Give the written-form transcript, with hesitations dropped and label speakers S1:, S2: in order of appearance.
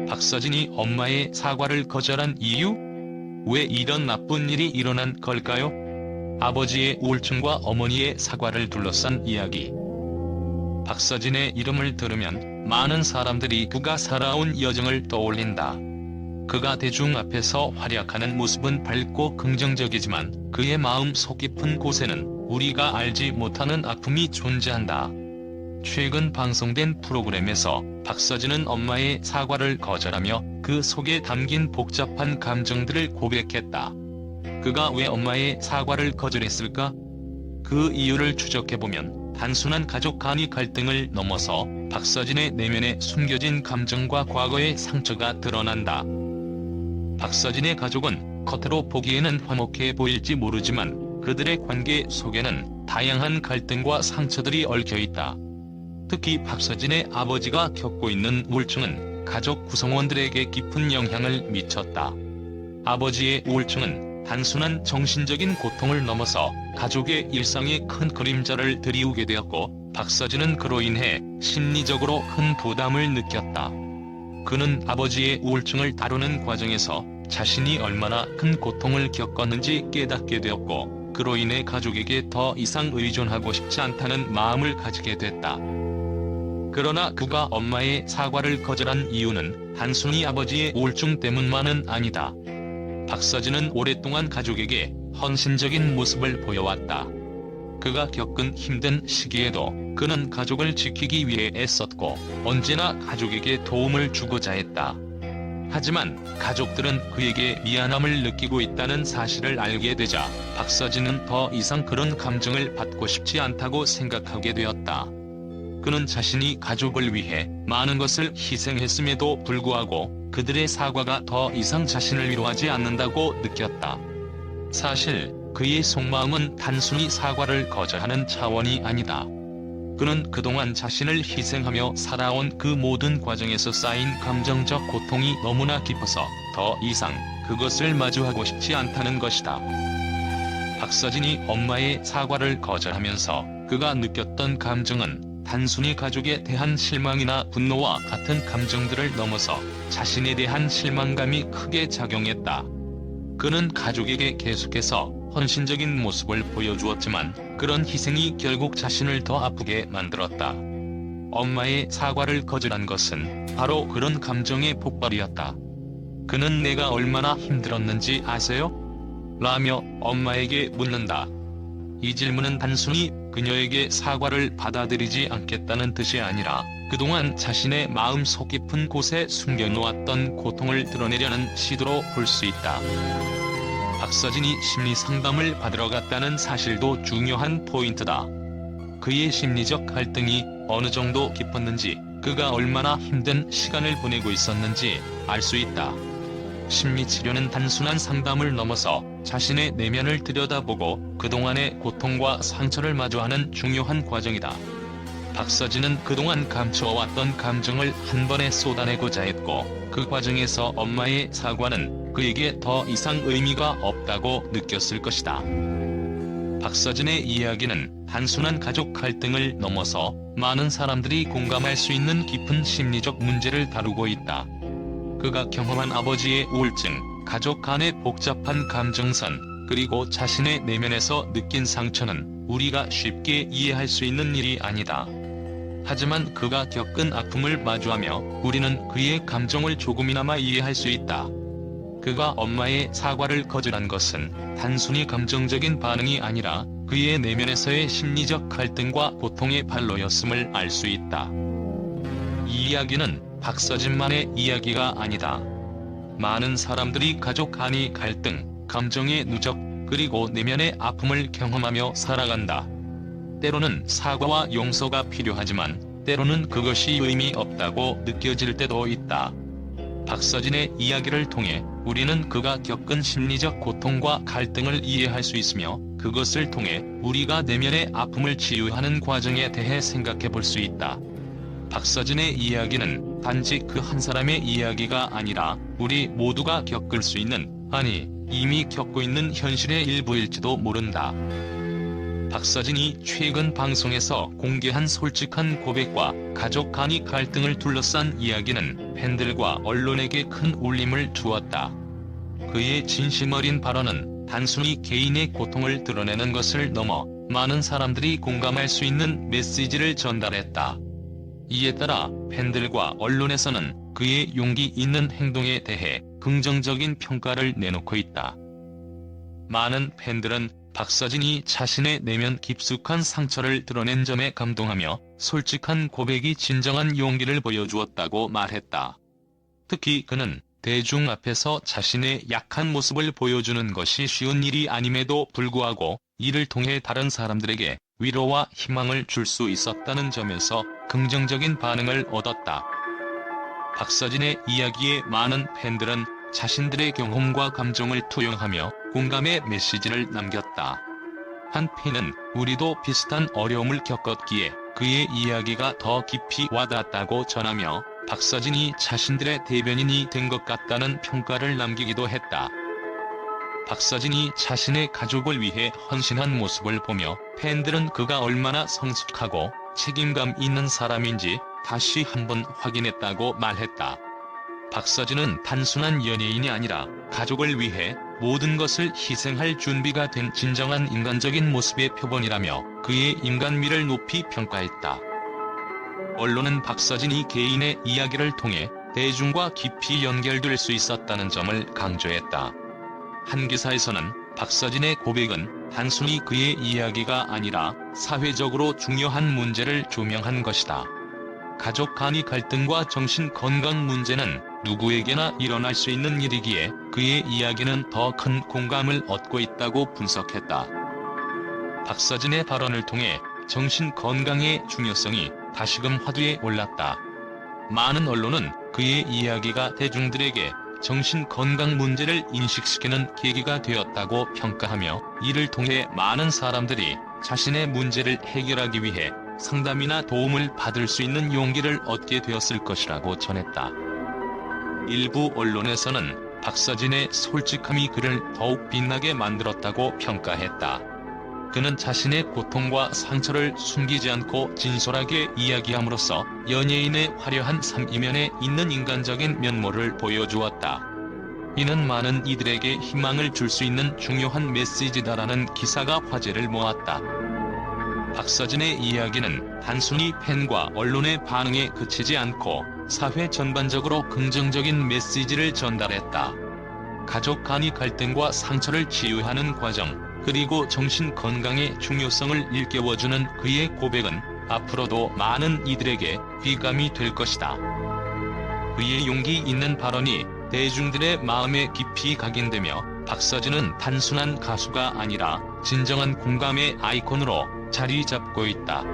S1: 박서진이 엄마의 사과를 거절한 이유? 왜 이런 나쁜 일이 일어난 걸까요? 아버지의 우울증과 어머니의 사과를 둘러싼 이야기. 박서진의 이름을 들으면 많은 사람들이 그가 살아온 여정을 떠올린다. 그가 대중 앞에서 활약하는 모습은 밝고 긍정적이지만 그의 마음 속 깊은 곳에는 우리가 알지 못하는 아픔이 존재한다. 최근 방송된 프로그램에서 박서진은 엄마의 사과를 거절하며 그 속에 담긴 복잡한 감정들을 고백했다. 그가 왜 엄마의 사과를 거절했을까? 그 이유를 추적해보면 단순한 가족 간의 갈등을 넘어서 박서진의 내면에 숨겨진 감정과 과거의 상처가 드러난다. 박서진의 가족은 겉으로 보기에는 화목해 보일지 모르지만 그들의 관계 속에는 다양한 갈등과 상처들이 얽혀있다. 특히 박서진의 아버지가 겪고 있는 우울증은 가족 구성원들에게 깊은 영향을 미쳤다. 아버지의 우울증은 단순한 정신적인 고통을 넘어서 가족의 일상에 큰 그림자를 드리우게 되었고, 박서진은 그로 인해 심리적으로 큰 부담을 느꼈다. 그는 아버지의 우울증을 다루는 과정에서 자신이 얼마나 큰 고통을 겪었는지 깨닫게 되었고, 그로 인해 가족에게 더 이상 의존하고 싶지 않다는 마음을 가지게 됐다. 그러나 그가 엄마의 사과를 거절한 이유는 단순히 아버지의 우울증 때문만은 아니다. 박서진은 오랫동안 가족에게 헌신적인 모습을 보여왔다. 그가 겪은 힘든 시기에도 그는 가족을 지키기 위해 애썼고 언제나 가족에게 도움을 주고자 했다. 하지만 가족들은 그에게 미안함을 느끼고 있다는 사실을 알게 되자 박서진은 더 이상 그런 감정을 받고 싶지 않다고 생각하게 되었다. 그는 자신이 가족을 위해 많은 것을 희생했음에도 불구하고 그들의 사과가 더 이상 자신을 위로하지 않는다고 느꼈다. 사실 그의 속마음은 단순히 사과를 거절하는 차원이 아니다. 그는 그동안 자신을 희생하며 살아온 그 모든 과정에서 쌓인 감정적 고통이 너무나 깊어서 더 이상 그것을 마주하고 싶지 않다는 것이다. 박서진이 엄마의 사과를 거절하면서 그가 느꼈던 감정은 단순히 가족에 대한 실망이나 분노와 같은 감정들을 넘어서 자신에 대한 실망감이 크게 작용했다. 그는 가족에게 계속해서 헌신적인 모습을 보여주었지만 그런 희생이 결국 자신을 더 아프게 만들었다. 엄마의 사과를 거절한 것은 바로 그런 감정의 폭발이었다. 그는 내가 얼마나 힘들었는지 아세요? 라며 엄마에게 묻는다. 이 질문은 단순히 그녀에게 사과를 받아들이지 않겠다는 뜻이 아니라 그동안 자신의 마음 속 깊은 곳에 숨겨놓았던 고통을 드러내려는 시도로 볼 수 있다. 박서진이 심리 상담을 받으러 갔다는 사실도 중요한 포인트다. 그의 심리적 갈등이 어느 정도 깊었는지, 그가 얼마나 힘든 시간을 보내고 있었는지 알 수 있다. 심리치료는 단순한 상담을 넘어서 자신의 내면을 들여다보고 그동안의 고통과 상처를 마주하는 중요한 과정이다. 박서진은 그동안 감춰왔던 감정을 한 번에 쏟아내고자 했고, 그 과정에서 엄마의 사과는 그에게 더 이상 의미가 없다고 느꼈을 것이다. 박서진의 이야기는 단순한 가족 갈등을 넘어서 많은 사람들이 공감할 수 있는 깊은 심리적 문제를 다루고 있다. 그가 경험한 아버지의 우울증, 가족 간의 복잡한 감정선, 그리고 자신의 내면에서 느낀 상처는 우리가 쉽게 이해할 수 있는 일이 아니다. 하지만 그가 겪은 아픔을 마주하며 우리는 그의 감정을 조금이나마 이해할 수 있다. 그가 엄마의 사과를 거절한 것은 단순히 감정적인 반응이 아니라 그의 내면에서의 심리적 갈등과 고통의 발로였음을 알 수 있다. 이 이야기는 박서진만의 이야기가 아니다. 많은 사람들이 가족 간의 갈등, 감정의 누적, 그리고 내면의 아픔을 경험하며 살아간다. 때로는 사과와 용서가 필요하지만 때로는 그것이 의미 없다고 느껴질 때도 있다. 박서진의 이야기를 통해 우리는 그가 겪은 심리적 고통과 갈등을 이해할 수 있으며 그것을 통해 우리가 내면의 아픔을 치유하는 과정에 대해 생각해 볼 수 있다. 박서진의 이야기는 단지 그 한 사람의 이야기가 아니라 우리 모두가 겪을 수 있는, 아니 이미 겪고 있는 현실의 일부일지도 모른다. 박서진이 최근 방송에서 공개한 솔직한 고백과 가족 간의 갈등을 둘러싼 이야기는 팬들과 언론에게 큰 울림을 주었다. 그의 진심 어린 발언은 단순히 개인의 고통을 드러내는 것을 넘어 많은 사람들이 공감할 수 있는 메시지를 전달했다. 이에 따라 팬들과 언론에서는 그의 용기 있는 행동에 대해 긍정적인 평가를 내놓고 있다. 많은 팬들은 박서진이 자신의 내면 깊숙한 상처를 드러낸 점에 감동하며 솔직한 고백이 진정한 용기를 보여주었다고 말했다. 특히 그는 대중 앞에서 자신의 약한 모습을 보여주는 것이 쉬운 일이 아님에도 불구하고 이를 통해 다른 사람들에게 위로와 희망을 줄 수 있었다는 점에서 긍정적인 반응을 얻었다. 박서진의 이야기에 많은 팬들은 자신들의 경험과 감정을 투영하며 공감의 메시지를 남겼다. 한 팬은 우리도 비슷한 어려움을 겪었기에 그의 이야기가 더 깊이 와닿았다고 전하며 박서진이 자신들의 대변인이 된 것 같다는 평가를 남기기도 했다. 박서진이 자신의 가족을 위해 헌신한 모습을 보며 팬들은 그가 얼마나 성숙하고 책임감 있는 사람인지 다시 한번 확인했다고 말했다. 박서진은 단순한 연예인이 아니라 가족을 위해 모든 것을 희생할 준비가 된 진정한 인간적인 모습의 표본이라며 그의 인간미를 높이 평가했다. 언론은 박서진이 개인의 이야기를 통해 대중과 깊이 연결될 수 있었다는 점을 강조했다. 한 기사에서는 박서진의 고백은 단순히 그의 이야기가 아니라 사회적으로 중요한 문제를 조명한 것이다. 가족 간의 갈등과 정신 건강 문제는 누구에게나 일어날 수 있는 일이기에 그의 이야기는 더 큰 공감을 얻고 있다고 분석했다. 박서진의 발언을 통해 정신 건강의 중요성이 다시금 화두에 올랐다. 많은 언론은 그의 이야기가 대중들에게 정신 건강 문제를 인식시키는 계기가 되었다고 평가하며 이를 통해 많은 사람들이 자신의 문제를 해결하기 위해 상담이나 도움을 받을 수 있는 용기를 얻게 되었을 것이라고 전했다. 일부 언론에서는 박서진의 솔직함이 그를 더욱 빛나게 만들었다고 평가했다. 그는 자신의 고통과 상처를 숨기지 않고 진솔하게 이야기함으로써 연예인의 화려한 삶 이면에 있는 인간적인 면모를 보여주었다. 이는 많은 이들에게 희망을 줄 수 있는 중요한 메시지다라는 기사가 화제를 모았다. 박서진의 이야기는 단순히 팬과 언론의 반응에 그치지 않고 사회 전반적으로 긍정적인 메시지를 전달했다. 가족 간의 갈등과 상처를 치유하는 과정, 그리고 정신 건강의 중요성을 일깨워주는 그의 고백은 앞으로도 많은 이들에게 귀감이 될 것이다. 그의 용기 있는 발언이 대중들의 마음에 깊이 각인되며 박서진은 단순한 가수가 아니라 진정한 공감의 아이콘으로 자리 잡고 있다.